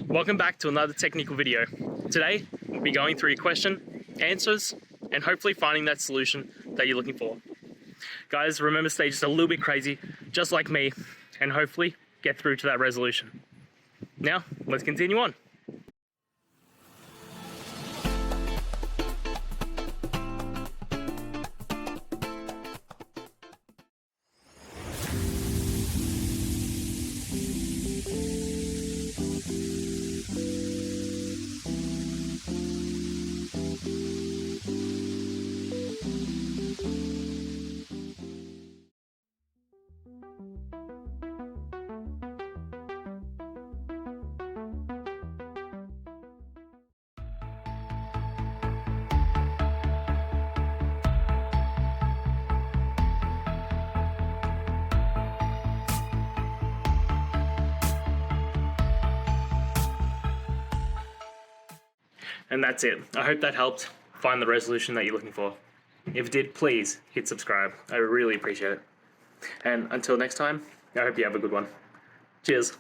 Welcome back to another technical video. Today, we'll be going through your question, answers, and hopefully finding that solution that you're looking for. Guys, remember, stay just a little bit crazy, just like me, and hopefully get through to that resolution. Now, let's continue on. And that's it. I hope that helped find the resolution that you're looking for. If it did, please hit subscribe. I really appreciate it. And until next time, I hope you have a good one. Cheers.